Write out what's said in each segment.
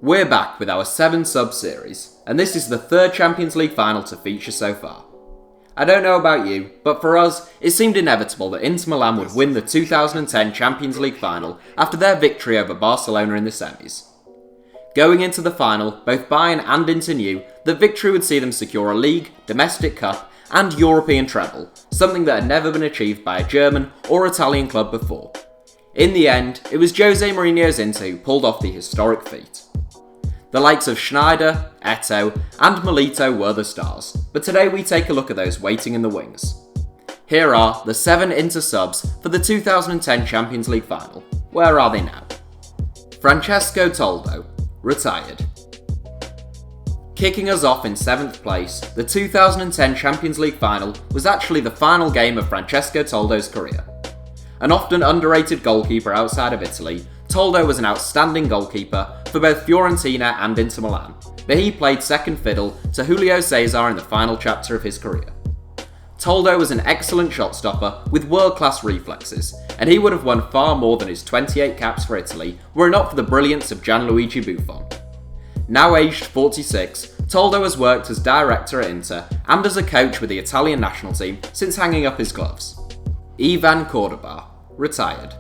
We're back with our 7 sub-series, and this is the 3rd Champions League final to feature so far. I don't know about you, but for us, it seemed inevitable that Inter Milan would win the 2010 Champions League final after their victory over Barcelona in the semis. Going into the final, both Bayern and Inter knew that victory would see them secure a league, domestic cup, and European treble, something that had never been achieved by a German or Italian club before. In the end, it was Jose Mourinho's Inter who pulled off the historic feat. The likes of Schneider, Eto'o, and Milito were the stars, but today we take a look at those waiting in the wings. Here are the 7 Inter subs for the 2010 Champions League final. Where are they now? Francesco Toldo, retired. Kicking us off in 7th place, the 2010 Champions League final was actually the final game of Francesco Toldo's career. An often underrated goalkeeper outside of Italy, Toldo was an outstanding goalkeeper for both Fiorentina and Inter Milan, but he played second fiddle to Julio César in the final chapter of his career. Toldo was an excellent shot stopper with world-class reflexes, and he would have won far more than his 28 caps for Italy were it not for the brilliance of Gianluigi Buffon. Now aged 46, Toldo has worked as director at Inter and as a coach with the Italian national team since hanging up his gloves. Ivan Cordoba, retired.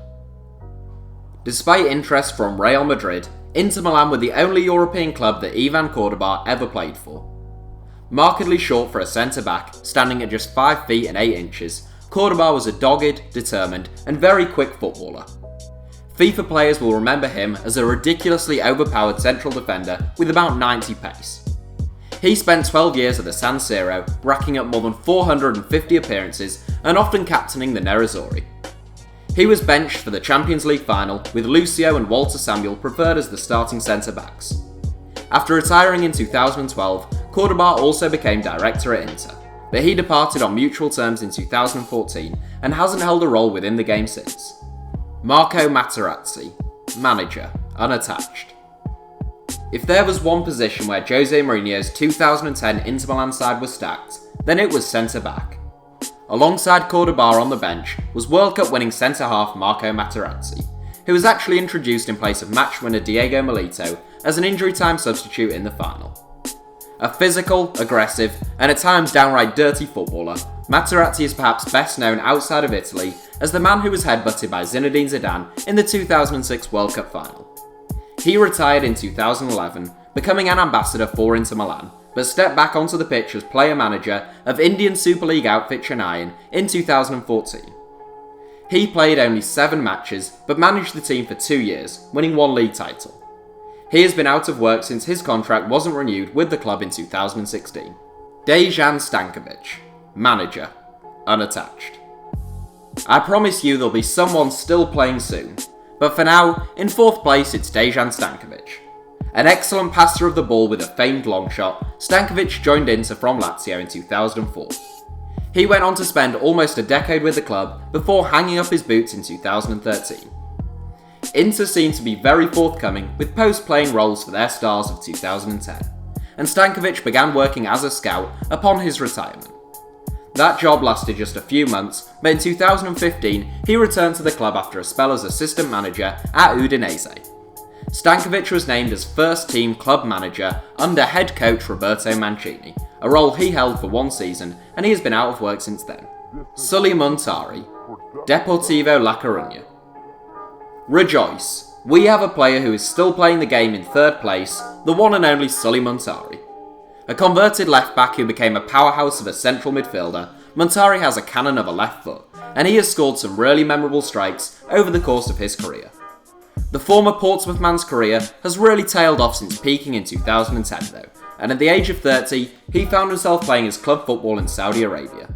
Despite interest from Real Madrid, Inter Milan were the only European club that Ivan Cordoba ever played for. Markedly short for a centre-back, standing at just 5 feet and 8 inches, Cordoba was a dogged, determined, and very quick footballer. FIFA players will remember him as a ridiculously overpowered central defender with about 90 pace. He spent 12 years at the San Siro, racking up more than 450 appearances and often captaining the Nerazzurri. He was benched for the Champions League final, with Lucio and Walter Samuel preferred as the starting centre-backs. After retiring in 2012, Cordoba also became director at Inter, but he departed on mutual terms in 2014 and hasn't held a role within the game since. Marco Materazzi, manager, unattached. If there was one position where Jose Mourinho's 2010 Inter Milan side was stacked, then it was centre-back. Alongside Cordoba on the bench was World Cup winning centre-half Marco Materazzi, who was actually introduced in place of match winner Diego Milito as an injury time substitute in the final. A physical, aggressive, and at times downright dirty footballer, Materazzi is perhaps best known outside of Italy as the man who was headbutted by Zinedine Zidane in the 2006 World Cup final. He retired in 2011, becoming an ambassador for Inter Milan, but stepped back onto the pitch as player-manager of Indian Super League outfit Chennaiyin in 2014. He played only 7 matches, but managed the team for 2 years, winning 1 league title. He has been out of work since his contract wasn't renewed with the club in 2016. Dejan Stankovic, manager, unattached. I promise you there'll be someone still playing soon, but for now, in 4th place it's Dejan Stankovic. An excellent passer of the ball with a famed long shot, Stankovic joined Inter from Lazio in 2004. He went on to spend almost a decade with the club before hanging up his boots in 2013. Inter seemed to be very forthcoming with post-playing roles for their stars of 2010, and Stankovic began working as a scout upon his retirement. That job lasted just a few months, but in 2015 he returned to the club after a spell as assistant manager at Udinese. Stankovic was named as first-team club manager under head coach Roberto Mancini, a role he held for 1 season, and he has been out of work since then. Sulley Muntari, Deportivo La Coruña. Rejoice! We have a player who is still playing the game in 3rd place, the one and only Sulley Muntari. A converted left-back who became a powerhouse of a central midfielder, Muntari has a cannon of a left foot, and he has scored some really memorable strikes over the course of his career. The former Portsmouth man's career has really tailed off since peaking in 2010 though, and at the age of 30, he found himself playing his club football in Saudi Arabia.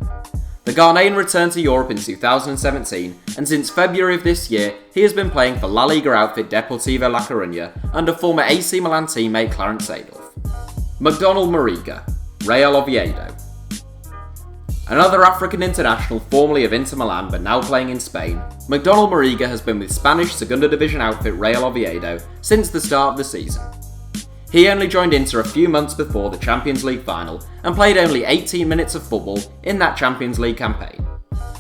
The Ghanaian returned to Europe in 2017, and since February of this year, he has been playing for La Liga outfit Deportivo La Coruña under former AC Milan teammate Clarence Seedorf. McDonald Mariga, Real Oviedo. Another African international formerly of Inter Milan but now playing in Spain, McDonald Mariga has been with Spanish Segunda Division outfit Real Oviedo since the start of the season. He only joined Inter a few months before the Champions League final and played only 18 minutes of football in that Champions League campaign.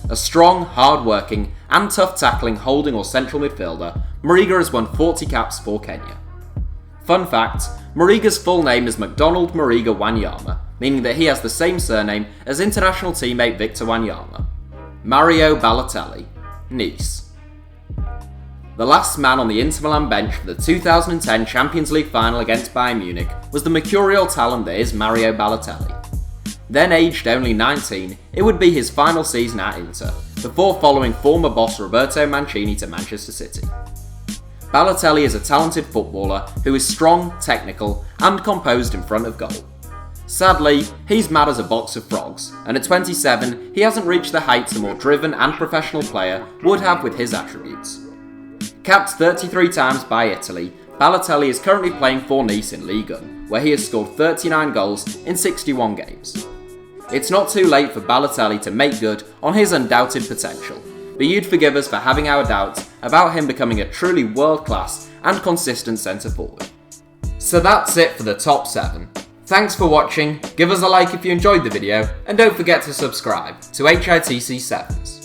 A strong, hard-working and tough tackling holding or central midfielder, Mariga has won 40 caps for Kenya. Fun fact, Mariga's full name is McDonald Mariga Wanyama, meaning that he has the same surname as international teammate Victor Wanyama. Mario Balotelli, Nice. The last man on the Inter Milan bench for the 2010 Champions League final against Bayern Munich was the mercurial talent that is Mario Balotelli. Then aged only 19, it would be his final season at Inter, before following former boss Roberto Mancini to Manchester City. Balotelli is a talented footballer who is strong, technical, and composed in front of goal. Sadly, he's mad as a box of frogs, and at 27, he hasn't reached the heights a more driven and professional player would have with his attributes. Capped 33 times by Italy, Balotelli is currently playing for Nice in Ligue 1, where he has scored 39 goals in 61 games. It's not too late for Balotelli to make good on his undoubted potential, but you'd forgive us for having our doubts about him becoming a truly world-class and consistent centre-forward. So that's it for the top 7. Thanks for watching, give us a like if you enjoyed the video, and don't forget to subscribe to HITC Sevens.